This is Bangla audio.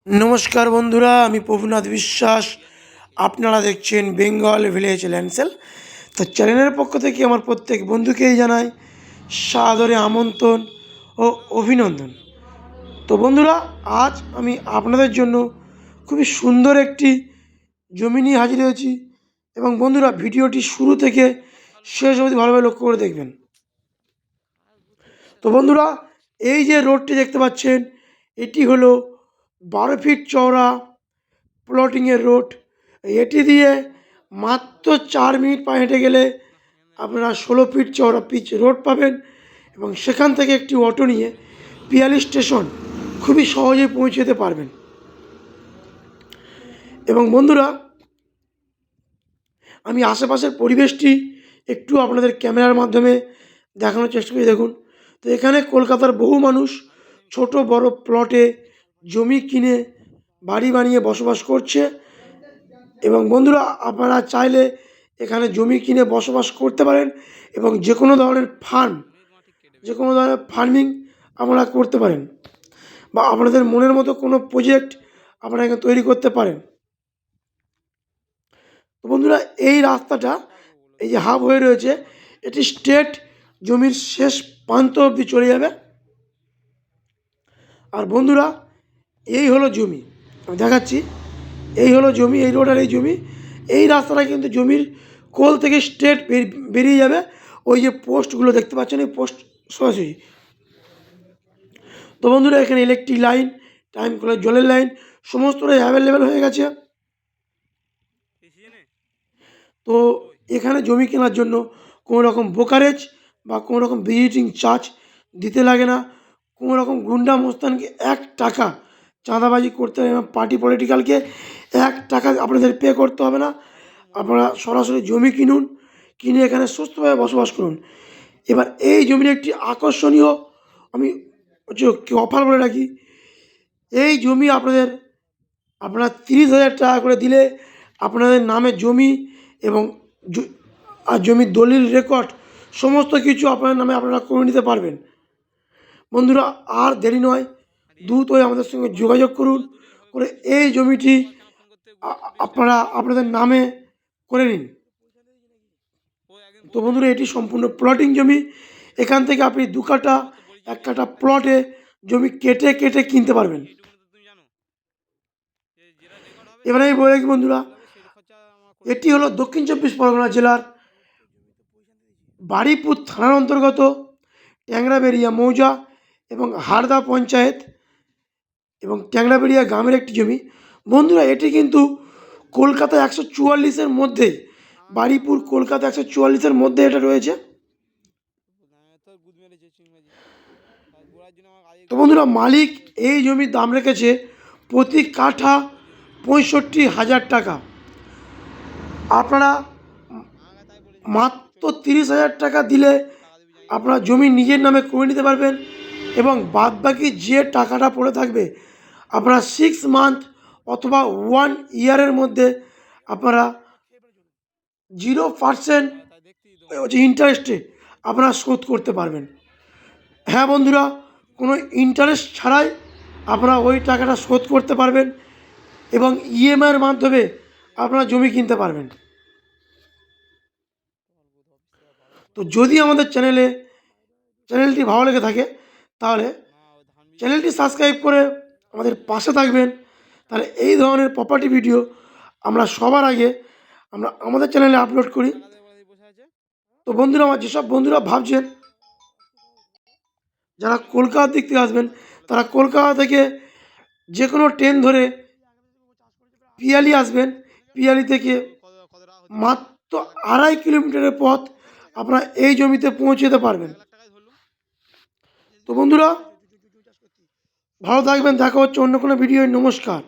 नमस्कार बंधुरा आमी प्रभुनाथ विश्वास आपनारा देखছেন बेंगल ভিলেজ ল্যান্ডসেল। তো চ্যানেলের পক্ষ থেকে আমার প্রত্যেক বন্ধুকেই জানাই সাদরে আমন্ত্রণ ও অভিনন্দন। তো বন্ধুরা আজ আমি আপনাদের জন্য খুবই সুন্দর একটি জমি নিয়ে হাজির হয়েছি এবং বন্ধুরা ভিডিওটি শুরু থেকে শেষ অবধি ভালোভাবে লক্ষ্য করে দেখবেন। তো বন্ধুরা এই যে রোডটি দেখতে পাচ্ছেন এটি হলো 12 ফিট চওড়া প্লটিংয়ের রোড। এটি দিয়ে মাত্র 4 মিনিট পায়ে হেঁটে গেলে আপনারা 16 ফিট চওড়া পিচ রোড পাবেন এবং সেখান থেকে একটি অটো নিয়ে পিয়ালি স্টেশন খুবই সহজে পৌঁছে যেতে পারবেন। এবং বন্ধুরা আমি আশেপাশের পরিবেশটি একটু আপনাদের ক্যামেরার মাধ্যমে দেখানোর চেষ্টা করি। দেখুন, তো এখানে কলকাতার বহু মানুষ ছোট বড় প্লটে জমি কিনে বাড়ি বানিয়ে বসবাস করছে। এবং বন্ধুরা আপনারা চাইলে এখানে জমি কিনে বসবাস করতে পারেন এবং যে কোনো ধরনের ফার্মিং আপনারা করতে পারেন বা আপনাদের মনের মতো কোনো প্রজেক্ট আপনারা এখানে তৈরি করতে পারেন। তো বন্ধুরা এই রাস্তাটা এই যে হাফ হয়ে রয়েছে এটি স্ট্রেট জমির শেষ প্রান্ত অবধি চলে যাবে। আর বন্ধুরা এই হলো জমি, আমি দেখাচ্ছি। এই হলো জমি, এই রোড আর এই জমি। এই রাস্তাটা কিন্তু জমির কোল থেকে স্ট্রেট বেরিয়ে যাবে। ওই যে পোস্টগুলো দেখতে পাচ্ছেন এই পোস্ট সরাসরি। তো বন্ধুরা এখানে ইলেকট্রিক লাইন, টাইম কলের জলের লাইন সমস্তটাই অ্যাভেলেবেল হয়ে গেছে। তো এখানে জমি কেনার জন্য কোনো রকম ব্রোকারেজ বা কোনো রকম ভিজিটিং চার্জ দিতে লাগে না। কোনো রকম গুন্ডা মোস্তানকে 1 টাকা চাঁদাবাজি করতে হবে না, পার্টি পলিটিক্যালকে 1 টাকা আপনাদের পে করতে হবে না। আপনারা সরাসরি জমি কিনুন, কিনে এখানে সুস্থভাবে বসবাস করুন। এবার এই জমির একটি আকর্ষণীয় আমি অফার বলে রাখি। এই জমি আপনারা 30,000 টাকা করে দিলে আপনাদের নামে জমি এবং জমির দলিল রেকর্ড সমস্ত কিছু আপনার নামে আপনারা করে নিতে পারবেন। বন্ধুরা আর দেরি নয়, দ্রুত আমাদের সঙ্গে যোগাযোগ করুন, করে এই জমিটি আপনারা আপনাদের নামে করে নিন। তো বন্ধুরা এটি সম্পূর্ণ প্লটিং জমি। এখান থেকে আপনি 2 কাঠা 1 কাঠা প্লটে জমি কেটে কেটে কিনতে পারবেন। এবারে আমি বলে রাখি বন্ধুরা, এটি হলো দক্ষিণ 24 পরগনা জেলার বারুইপুর থানার অন্তর্গত ট্যাংরাবেড়িয়া মৌজা এবং হারদা পঞ্চায়েত এবং ট্যাংরাবেড়িয়া গ্রামের একটি জমি। বন্ধুরা এটি কিন্তু কলকাতা 144-এর মধ্যে, বারুইপুর কলকাতা 144-এর মধ্যে এটা রয়েছে। তো বন্ধুরা মালিক এই জমির দাম রেখেছে প্রতি কাঠা 65,000 টাকা। আপনারা মাত্র 30,000 টাকা দিলে আপনারা জমি নিজের নামে করে নিতে পারবেন এবং বাদবাকি যে টাকাটা পড়ে থাকবে আপনারা 6 মান্থ অথবা 1 ইয়ারের মধ্যে আপনারা 0% ইন্টারেস্টে আপনারা শোধ করতে পারবেন। হ্যাঁ বন্ধুরা, কোনো ইন্টারেস্ট ছাড়াই আপনারা ওই টাকাটা শোধ করতে পারবেন এবং ইএমআইয়ের মাধ্যমে আপনারা জমি কিনতে পারবেন। তো যদি আমাদের চ্যানেলটি ভালো লেগে থাকে তাহলে চ্যানেলটি সাবস্ক্রাইব করে আমাদের পাশে থাকবেন। তাহলে এই ধরনের প্রপার্টি ভিডিও আমরা সবার আগে আমাদের চ্যানেলে আপলোড করি। তো বন্ধুরা আমার যেসব বন্ধুরা ভাবছেন যারা কলকাতার দিক থেকে আসবেন তারা কলকাতা থেকে যে কোনো ট্রেন ধরে পিয়ালি আসবেন। পিয়ালি থেকে মাত্র 2.5 কিলোমিটারের পথ আপনারা এই জমিতে পৌঁছে যেতে পারবেন। তো বন্ধুরা ভালো থাকবেন, দেখা হচ্ছে অন্য কোনো ভিডিও। নমস্কার।